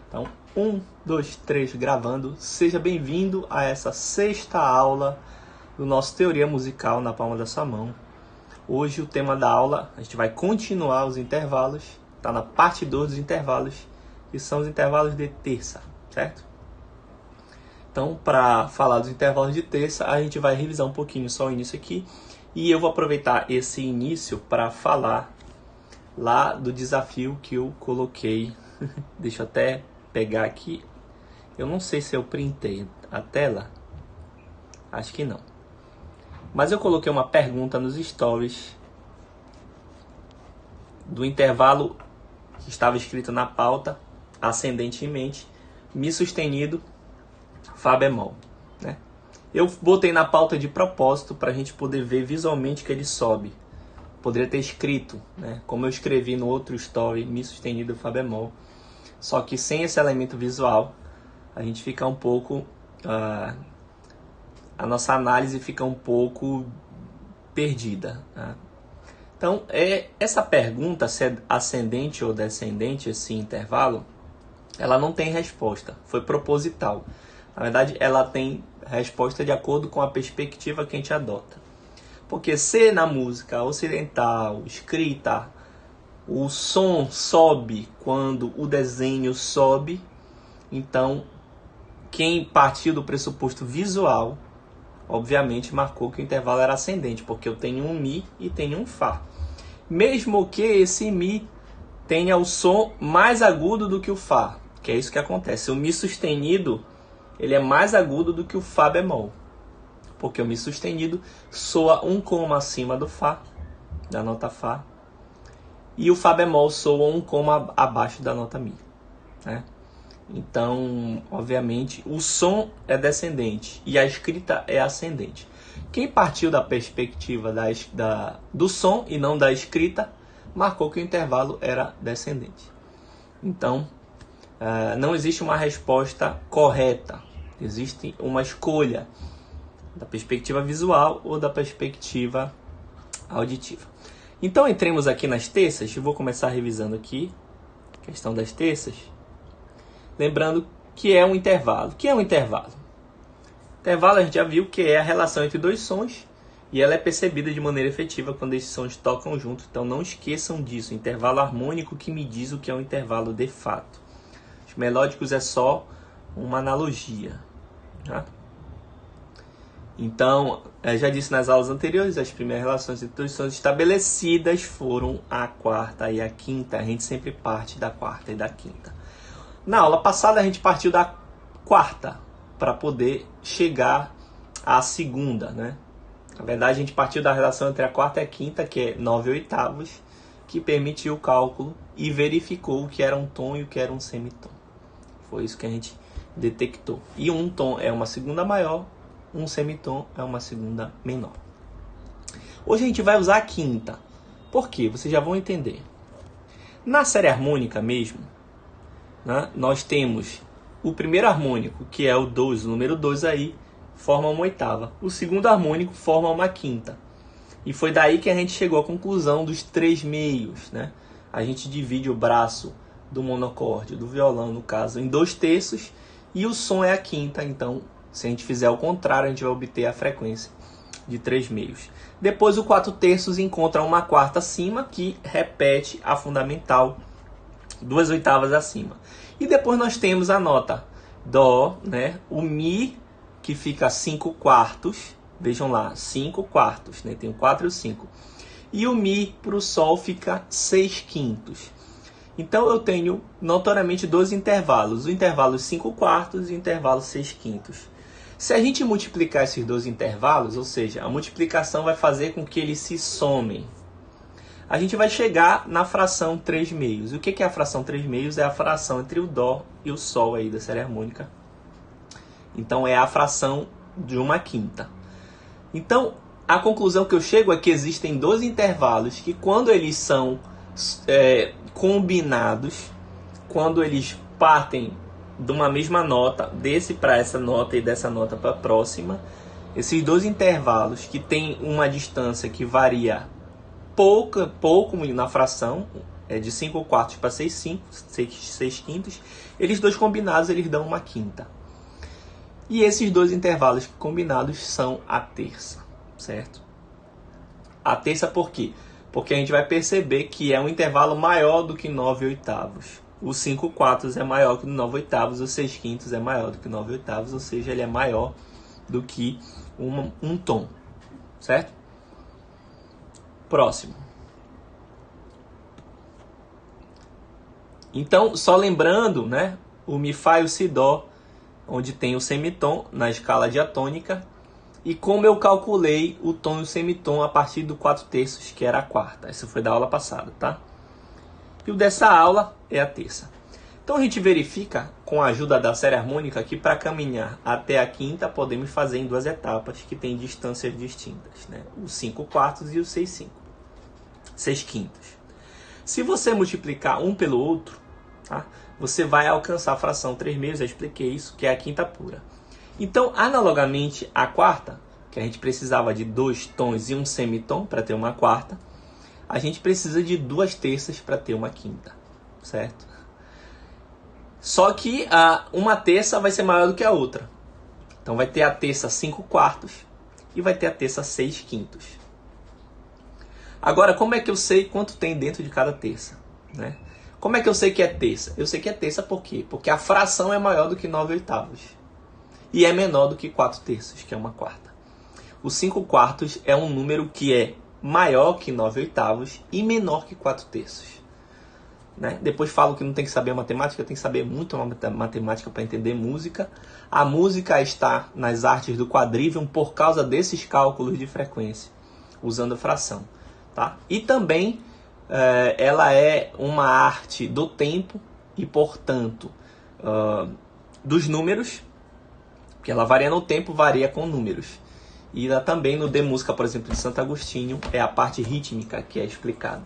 Então, 1, 2, 3, gravando. Seja bem-vindo a essa sexta aula do nosso Teoria Musical na palma da sua mão. Hoje o tema da aula, a gente vai continuar os intervalos, está na parte 2 dos intervalos, que são os intervalos de terça, certo? Então, para falar dos intervalos de terça, a gente vai revisar um pouquinho só o início aqui, e eu vou aproveitar esse início para falar lá do desafio que eu coloquei. Deixa eu até pegar aqui. Eu não sei se eu printei a tela. Acho que não. Mas eu coloquei uma pergunta nos stories do intervalo que estava escrito na pauta, ascendentemente, Mi sustenido, Fá bemol, né? Eu botei na pauta de propósito para a gente poder ver visualmente que ele sobe. Poderia ter escrito, né? Como eu escrevi no outro story, Mi sustenido, Fá bemol. Só que sem esse elemento visual, a gente fica um pouco... a nossa análise fica um pouco perdida, né? Então, essa pergunta, se é ascendente ou descendente, esse intervalo, ela não tem resposta. Foi proposital. Na verdade, ela tem resposta de acordo com a perspectiva que a gente adota. Porque se na música ocidental, escrita, o som sobe quando o desenho sobe, então quem partiu do pressuposto visual, obviamente marcou que o intervalo era ascendente, porque eu tenho um Mi e tenho um Fá. Mesmo que esse Mi tenha o som mais agudo do que o Fá, que é isso que acontece. O Mi sustenido, ele é mais agudo do que o Fá bemol, porque o Mi sustenido soa um cômo acima do Fá, da nota Fá, e o Fá bemol soa um cômo abaixo da nota Mi, né? Então, obviamente, o som é descendente e a escrita é ascendente. Quem partiu da perspectiva do som e não da escrita, marcou que o intervalo era descendente. Então, não existe uma resposta correta. Existe uma escolha da perspectiva visual ou da perspectiva auditiva. Então, entremos aqui nas terças. Eu vou começar revisando aqui a questão das terças. Lembrando que é um intervalo. O que é um intervalo? Intervalo a gente já viu que é a relação entre dois sons e ela é percebida de maneira efetiva quando esses sons tocam juntos. Então não esqueçam disso. Intervalo harmônico que me diz o que é um intervalo de fato. Os melódicos é só uma analogia, tá? Então, já disse nas aulas anteriores, as primeiras relações entre dois sons estabelecidas foram a quarta e a quinta. A gente sempre parte da quarta e da quinta. Na aula passada a gente partiu da quarta para poder chegar à segunda, né? Na verdade a gente partiu da relação entre a quarta e a quinta, que é 9 oitavos, que permitiu o cálculo e verificou o que era um tom e o que era um semitom. Foi isso que a gente detectou. E um tom é uma segunda maior, um semitom é uma segunda menor. Hoje a gente vai usar a quinta. Por quê? Vocês já vão entender. Na série harmônica mesmo, né, nós temos o primeiro harmônico, que é o 2, o número 2 aí, forma uma oitava. O segundo harmônico forma uma quinta. E foi daí que a gente chegou à conclusão dos 3 meios, né? A gente divide o braço do monocorde, do violão, no caso, em 2 terços, e o som é a quinta. Então, se a gente fizer o contrário, a gente vai obter a frequência de 3 meios. Depois, o 4 terços encontra uma quarta acima, que repete a fundamental 2 oitavas acima. E depois nós temos a nota Dó, né? O Mi, que fica 5 quartos. Vejam lá, 5 quartos, né? Tem o 4 e o 5. E o Mi para o Sol fica 6 quintos. Então eu tenho notoriamente 2 intervalos. O intervalo 5 quartos e o intervalo 6 quintos. Se a gente multiplicar esses 2 intervalos, ou seja, a multiplicação vai fazer com que eles se somem, a gente vai chegar na fração 3 meios. O que é a fração 3 meios? É a fração entre o Dó e o Sol aí da série harmônica. Então é a fração de uma quinta. Então a conclusão que eu chego é que existem 2 intervalos que, quando eles são combinados, quando eles partem de uma mesma nota, desse para essa nota e dessa nota para a próxima, esses 2 intervalos que têm uma distância que varia pouco na fração, de 5 quartos para 6 quintos, eles dois combinados eles dão uma quinta. E esses dois intervalos combinados são a terça, certo? A terça por quê? Porque a gente vai perceber que é um intervalo maior do que 9 oitavos. O 5 quartos é maior que o 9 oitavos, o 6 quintos é maior do que o 9 oitavos, ou seja, ele é maior do que um tom, certo? Próximo. Então, só lembrando, né, o Mi, Fá e o Si, Dó, onde tem o semitom na escala diatônica, e como eu calculei o tom e o semitom a partir do 4/3, que era a quarta. Essa foi da aula passada, tá? E o dessa aula é a terça. Então a gente verifica, com a ajuda da série harmônica, que para caminhar até a quinta, podemos fazer em duas etapas que têm distâncias distintas, né? Os 5 quartos e os 6 quintos. Se você multiplicar um pelo outro, tá? Você vai alcançar a fração 3/6, já expliquei isso, que é a quinta pura. Então, analogamente à quarta, que a gente precisava de 2 tons e um semitom para ter uma quarta, a gente precisa de 2 terças para ter uma quinta, certo? Só que uma terça vai ser maior do que a outra. Então vai ter a terça 5 quartos e vai ter a terça 6 quintos. Agora, como é que eu sei quanto tem dentro de cada terça, né? Como é que eu sei que é terça? Eu sei que é terça por quê? Porque a fração é maior do que 9 oitavos. E é menor do que 4/3, que é uma quarta. O 5 quartos é um número que é maior que 9 oitavos e menor que 4/3. Né? Depois falo que não tem que saber matemática, tem que saber muito matemática para entender música. A música está nas artes do quadrivium por causa desses cálculos de frequência, usando fração. Tá? E também ela é uma arte do tempo e, portanto, dos números, porque ela varia no tempo, varia com números. E ela também no De Música, por exemplo, de Santo Agostinho, é a parte rítmica que é explicada.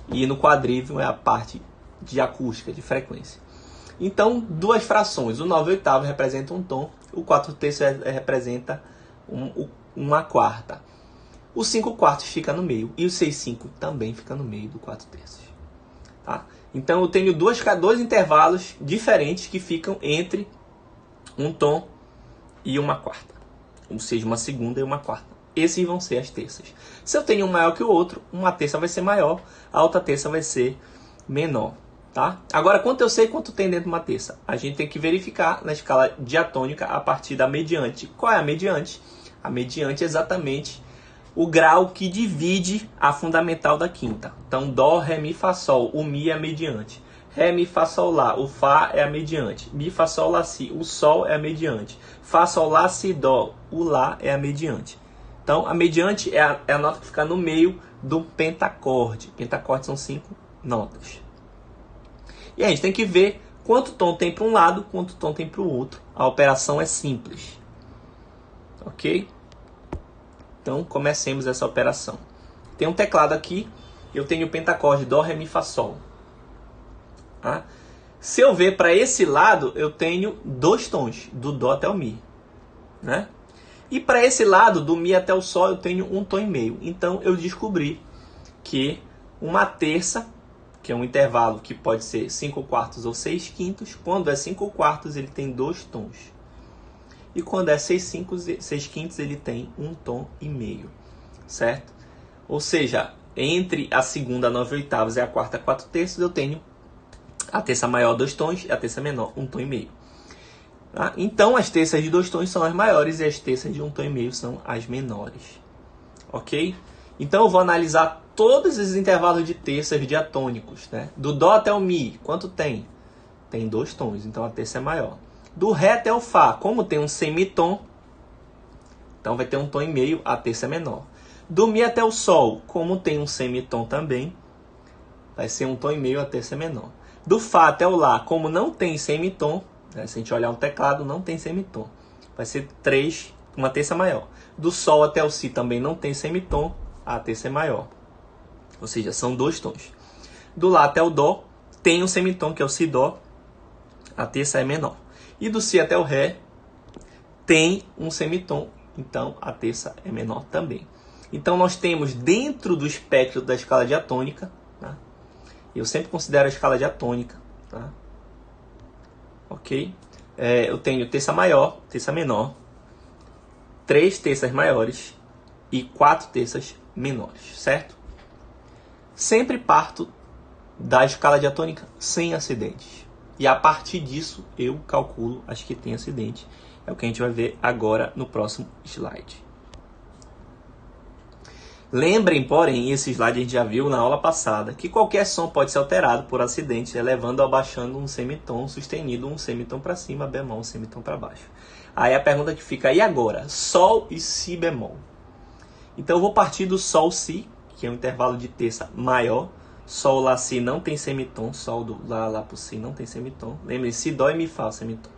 E no quadrivium é a parte de acústica, de frequência. Então, duas frações. O 9 oitavo representa um tom, o 4/3 representa uma quarta. O 5 quartos fica no meio e o 6/5 também fica no meio do 4/3. Tá? Então, eu tenho dois intervalos diferentes que ficam entre um tom e uma quarta. Ou seja, uma segunda e uma quarta. Esses vão ser as terças. Se eu tenho um maior que o outro, uma terça vai ser maior, a outra terça vai ser menor. Tá? Agora, quanto eu sei quanto tem dentro de uma terça? A gente tem que verificar na escala diatônica a partir da mediante. Qual é a mediante? A mediante é exatamente o grau que divide a fundamental da quinta. Então, Dó, Ré, Mi, Fá, Sol. O Mi é a mediante. Ré, Mi, Fá, Sol, Lá. O Fá é a mediante. Mi, Fá, Sol, Lá, Si. O Sol é a mediante. Fá, Sol, Lá, Si, Dó. O Lá é a mediante. Então, a mediante é a nota que fica no meio do pentacorde. Pentacorde são 5 notas. E a gente tem que ver quanto tom tem para um lado, quanto tom tem para o outro. A operação é simples. Ok? Então, comecemos essa operação. Tem um teclado aqui. Eu tenho o pentacorde Dó, Ré, Mi, Fá, Sol. Tá? Se eu ver para esse lado, eu tenho 2 tons, do Dó até o Mi. Né? E para esse lado, do Mi até o Sol, eu tenho 1 tom e meio. Então, eu descobri que uma terça, que é um intervalo que pode ser 5 quartos ou 6 quintos, quando é 5 quartos, ele tem 2 tons. E quando é 6 quintos, ele tem 1 tom e meio. Certo? Ou seja, entre a segunda 9 oitavos e a quarta 4/3, eu tenho a terça maior 2 tons e a terça menor 1 tom e meio. Tá? Então, as terças de 2 tons são as maiores e as terças de 1 tom e meio são as menores. Ok? Então, eu vou analisar todos os intervalos de terças diatônicos. Né? Do Dó até o Mi, quanto tem? Tem 2 tons, então a terça é maior. Do Ré até o Fá, como tem um semitom, então vai ter 1 tom e meio, a terça é menor. Do Mi até o Sol, como tem um semitom também, vai ser 1 tom e meio, a terça é menor. Do Fá até o Lá, como não tem semitom, né? Se a gente olhar o teclado, não tem semitom, vai ser 3, uma terça maior. Do Sol até o Si também não tem semitom, a terça é maior. Ou seja, são 2 tons. Do Lá até o Dó, tem um semitom, que é o Si, Dó, a terça é menor. E do Si até o Ré, tem um semitom, então a terça é menor também. Então nós temos dentro do espectro da escala diatônica, né, Eu sempre considero a escala diatônica, tá? Ok? Eu tenho terça maior, terça menor, 3 terças maiores e 4 terças menores, certo? Sempre parto da escala diatônica sem acidentes. E a partir disso eu calculo as que têm acidente. É o que a gente vai ver agora no próximo slide. Lembrem, porém, esse slide a gente já viu na aula passada, que qualquer som pode ser alterado por acidente, elevando ou abaixando um semitom sustenido, um semitom para cima, bemol, um semitom para baixo. Aí a pergunta que fica, e agora? Sol e si bemol. Então eu vou partir do sol si, que é um intervalo de terça maior. Sol lá si não tem semitom, sol do lá pro si não tem semitom. Lembrem, si dó e mi fá o semitom.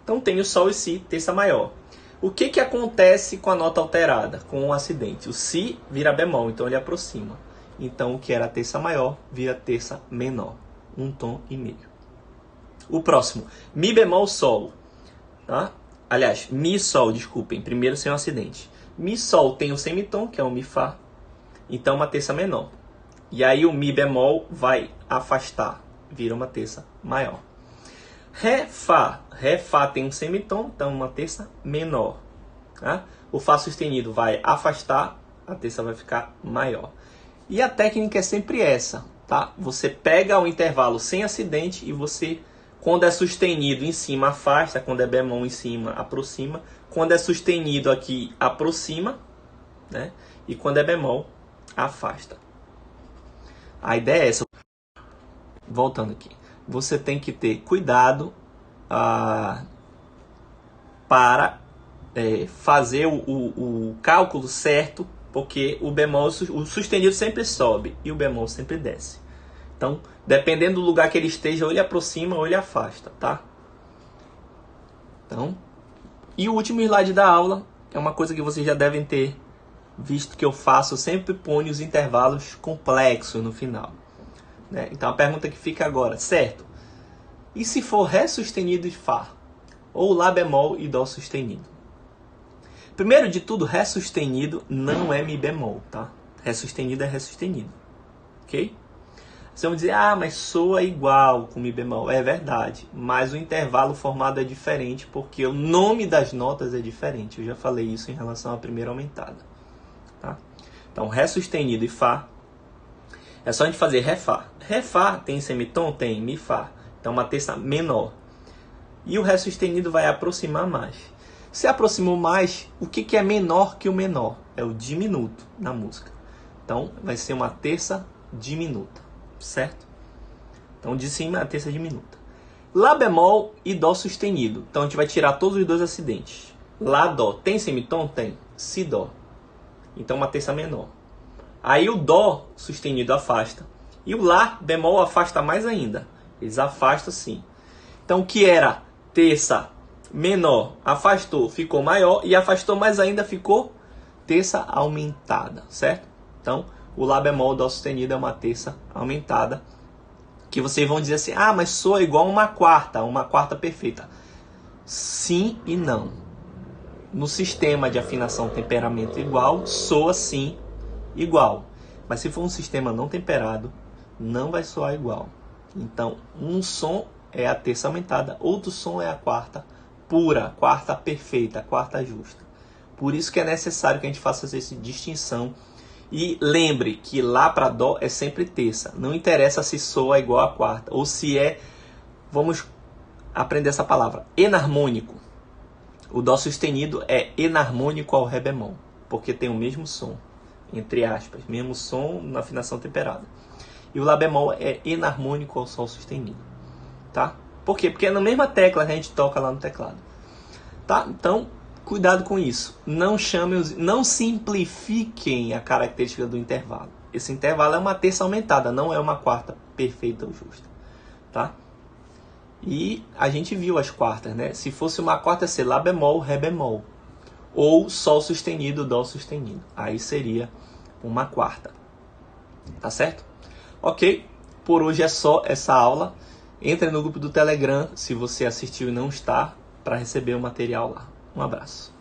Então tenho sol e si, terça maior. O que acontece com a nota alterada, com o acidente? O si vira bemol, então ele aproxima. Então o que era terça maior vira terça menor, um tom e meio. O próximo, mi bemol sol. Tá? Aliás, mi sol, desculpem, primeiro sem o acidente. Mi sol tem o semitom, que é o mi fá, então uma terça menor. E aí o mi bemol vai afastar, vira uma terça maior. Ré fá tem um semitom, então uma terça menor. Tá? O fá sustenido vai afastar, a terça vai ficar maior. E a técnica é sempre essa, tá? Você pega o intervalo sem acidente e você, quando é sustenido em cima, afasta, quando é bemol em cima, aproxima. Quando é sustenido aqui, aproxima, né? E quando é bemol, afasta. A ideia é essa. Voltando aqui. Você tem que ter cuidado para fazer o cálculo certo, porque o bemol, o sustenido sempre sobe e o bemol sempre desce. Então, dependendo do lugar que ele esteja, ou ele aproxima ou ele afasta, tá? Então, e o último slide da aula é uma coisa que vocês já devem ter visto que eu faço, eu sempre ponho os intervalos complexos no final. Né? Então a pergunta que fica agora, certo? E se for Ré sustenido e Fá? Ou Lá bemol e Dó sustenido? Primeiro de tudo, Ré sustenido não é Mi bemol, tá? Ré sustenido é Ré sustenido. Ok? Vocês vão dizer, mas soa igual com Mi bemol. É verdade, mas o intervalo formado é diferente porque o nome das notas é diferente. Eu já falei isso em relação à primeira aumentada. Tá? Então, Ré sustenido e Fá. É só a gente fazer Ré Fá. Ré Fá tem semitom? Tem. Mi Fá. Então, uma terça menor. E o Ré sustenido vai aproximar mais. Se aproximou mais, o que é menor que o menor? É o diminuto na música. Então, vai ser uma terça diminuta. Certo? Então, de cima, a terça diminuta. Lá bemol e Dó sustenido. Então, a gente vai tirar todos os dois acidentes. Lá, Dó. Tem semitom? Tem. Si, Dó. Então, uma terça menor. Aí o Dó sustenido afasta. E o Lá bemol afasta mais ainda. Eles afastam sim. Então o que era terça menor afastou, ficou maior. E afastou mais ainda, ficou terça aumentada. Certo? Então o Lá bemol, Dó sustenido é uma terça aumentada. Que vocês vão dizer assim, mas soa igual uma quarta perfeita. Sim e não. No sistema de afinação temperamento igual, soa sim igual. Mas se for um sistema não temperado, não vai soar igual. Então, um som é a terça aumentada, outro som é a quarta pura, quarta perfeita, quarta justa. Por isso que é necessário que a gente faça essa distinção. E lembre que Lá para Dó é sempre terça. Não interessa se soa igual a quarta, ou se é, vamos aprender essa palavra, enarmônico. O Dó sustenido é enarmônico ao Ré bemol, porque tem o mesmo som. Entre aspas, mesmo som na afinação temperada. E o Lá bemol é enarmônico ao Sol sustenido. Tá? Por quê? Porque é na mesma tecla que a gente toca lá no teclado. Tá? Então, cuidado com isso. Não simplifiquem a característica do intervalo. Esse intervalo é uma terça aumentada, não é uma quarta perfeita ou justa. Tá? E a gente viu as quartas, né? Se fosse uma quarta, ia ser Lá bemol, Ré bemol. Ou Sol sustenido, Dó sustenido. Aí seria uma quarta. Tá certo? Ok? Por hoje é só essa aula. Entre no grupo do Telegram, se você assistiu e não está, para receber o material lá. Um abraço.